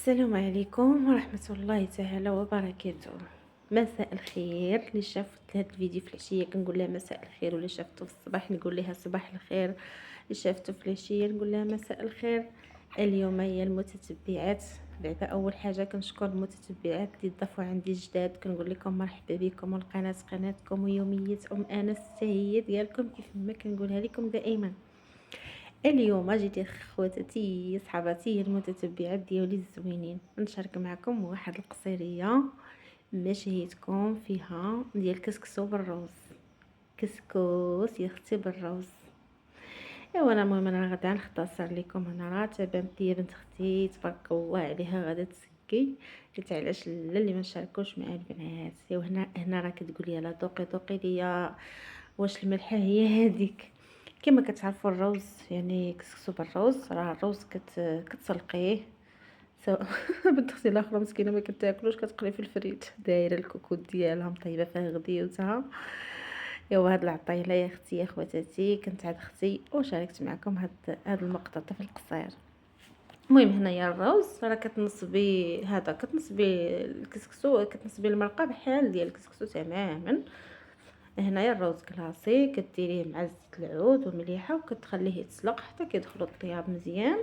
السلام عليكم ورحمة الله تعالى وبركاته. مساء الخير اللي شافت هذا الفيديو في العشية كنقول لها مساء الخير، ولا شافته في الصباح نقول لها صباح الخير، اللي شافته في العشية نقول لها مساء الخير. اليوم هي المتتبعات، بعدا اول حاجه كنشكر المتتبعات اللي ضافوا عندي جداد، كنقول لكم مرحبا بكم، والقناه قناتكم ويوميه انس حتى هي ديالكم كيف ما كنقولها لكم دائما. اليوم جيت خواتاتي صحباتي المتتبعات ديالي الزوينين نشارك معكم واحد القصيريه مشيتكم فيها ديال كسكسو بالروز. كسكس يا اختي بالروز. ايوا انا المهم انا غدا نختصر لكم هنا. راه تبانت لي بنت اختي تبارك الله عليها غادا تسكي، قلت علاش لا اللي ما نشاركوش مع البنات. ايوا هنا راه كتقولي لا دوقي ليا واش الملحه هي هذيك. كما كتعرفوا الروز يعني كسكسو بالروز، راه الروز كتسلقيه سواء بنت اختي الاخرى مسكينه ما كتاكلوش، كتقلي في الفريت دايره الكوكوط ديالها مطيبه فيها غديوتها. ايوا هاد العطيله يا اختي يا خواتاتي كنت عند اختي وشاركت معكم هاد المقطع في القصير. المهم هنايا الروز راه كتنصبي هذا، كتنصبي الكسكسو، كتنصبي المرقه بحال ديال الكسكسو تماما. هنايا الروز كلاصي كديريه مع زيت العود والمليحه وكتخليه يتسلق حتى كيدخل الطياب مزيان.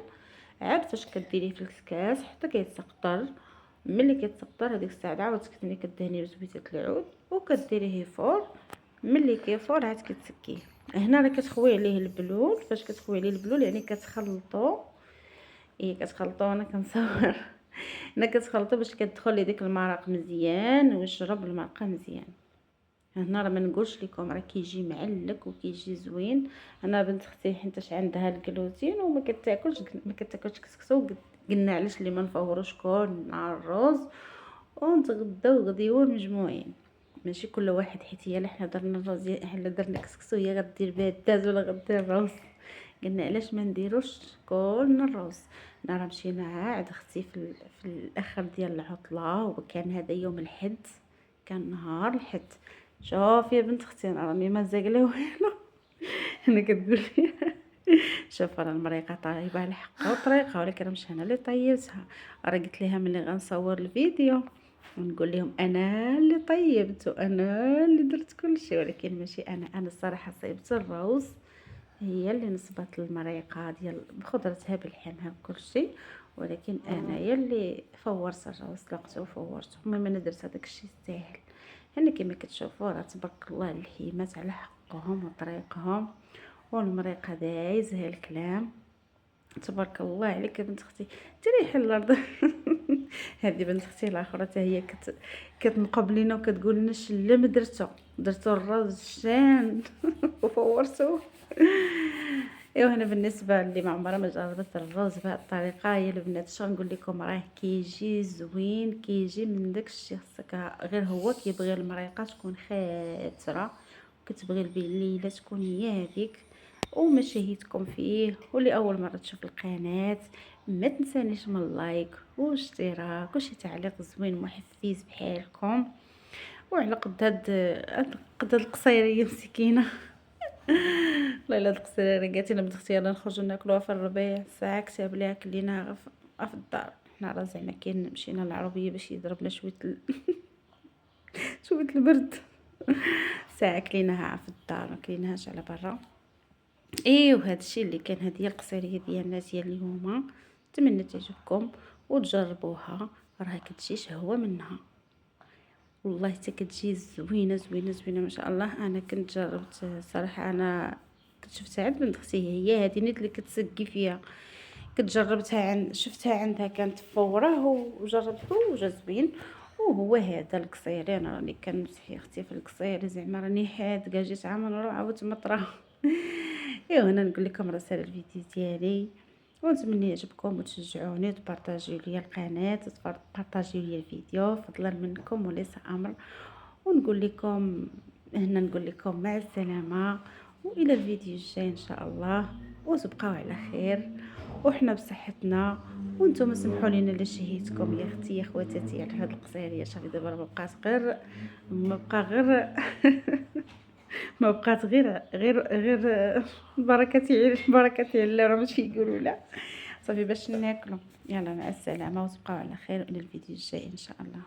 عاد فاش كديريه في الكسكاس حتى كيتسقطر، ملي كيتسقطر هذيك الساعه عاود تكدني كدهنيه بزبيته العود وكديريه فور. ملي كيفور عاد كتسكيه. هنا راه كتخوي عليه البلول، فاش كتخوي عليه البلول يعني كتخلطو. كتخلطو انا كنصور انا كتخلطو باش كتدخل لي ديك المرق مزيان ويشرب المرقه مزيان. هنا راه ما نقولش لكم راه كيجي معلك وكيجي زوين. انا بنت اختي حيتاش عندها الجلوتين وما كتاكلش كسكسو، قلنا علاش اللي ما نفوروش كل نهار الروز ونتغداو غديوه مجموعين، ماشي كل واحد حيت هي حنا درنا الروز حنا درنا كسكسو هي غدير بها الداز ولا غدير الروز. قلنا علاش ما نديروش كلنا الروز. راه مشينا عاد اختي في الاخر ديال العطله، وكان هذا يوم الحد، كان نهار الحد. شوف يا بنت اختي انا راني مازال لا والو انا كتقول لي شوف راه المريقه طايبه على حقها وطريقه، ولكن مش انا اللي طيبتها. راه قلت لها ملي غنصور الفيديو ونقول لهم انا اللي طيبت وانا اللي درت كل شيء، ولكن ماشي انا الصراحه صيبت الروز، هي اللي نصبت المريقه ديال بخضرتها بلحمها بكل شيء، ولكن انا هي اللي فورت الروز سلقته وفورته. المهم انا درت هذاك الشيء ساهل. هنا كما كتشوفوا راه تبارك الله اللحيمات على حقهم وطريقهم، والمريقه دايزها الكلام. تبارك الله عليك يا بنت اختي تريحي الارض هذه بنت اختي الاخرى حتى هي كتنقب لينا وكتقول لنا شلم درتو الرز شان وفورتو. ايوا هنا بالنسبه اللي ما عمرها ما جربت الرز بهذه الطريقه يا البنات شنو نقول لكم، راه كيجي زوين، كيجي من داك الشيء. خصك غير هو كيبغي المريقه تكون خاتره، وكتبغي البليله تكون هي هذيك. ومشاهيتكم فيه، واللي اول مره تشوف القناه ما تنسانيش من اللايك واشتراك وشي تعليق زوين محفز بحالكم. وعلى قد هاد القصيريه مسكينه والله الا هاد القصيريه قالت لنا بنت اختي يلا نخرجوا ناكلوها في الربيع، ساعه كتاب ليها كليناها في الدار. حنا راه زعما كاين مشينا للعربيه باش يضربنا شويه شويه البرد ساعه كليناها في الدار ما كليناهاش على برا. ايه وهذا الشيء اللي كان، هذه هي القصيريه ديالنا ديال اليوم. نتمنى تعجبكم وتجربوها، راه كتجي شهوه منها والله حتى كتجي زوينه زوينه زوينه ما شاء الله. انا كنت جربت صراحه، انا كنت شفتها عند بنت اختي هي هذه نيت اللي كتسقي فيها، كنت جربتها شفتها عندها كانت فوره وجربته وجا زوين. وهو هذا القصيري انا راني كنمسحي اختي في القصيري زعما راني حادقه، جيت عام نروح عاودت مطره ايوا هنا نقول لكم رساله الفيديو ديالي، ونتمنى يعجبكم وتشجعوني وتبارطاجيو لي القناه وتبارطاجيو لي الفيديو فضلا منكم وليس امر. ونقول لكم هنا نقول لكم مع السلامه، والى الفيديو الجاي ان شاء الله، وتبقاو على خير وحنا بصحتنا. وانتم سمحوا لينا لا شهيتكم يا اختي يا خواتاتي على هاد القصيريه. شافي دابا راه ما بقى غير ما بقات غير بركتي بركتي الله، راه ماشي يقولوا لا. صافي باش ناكلو. يلا مع السلامة وتبقاو على خير، الى الفيديو الجاي ان شاء الله.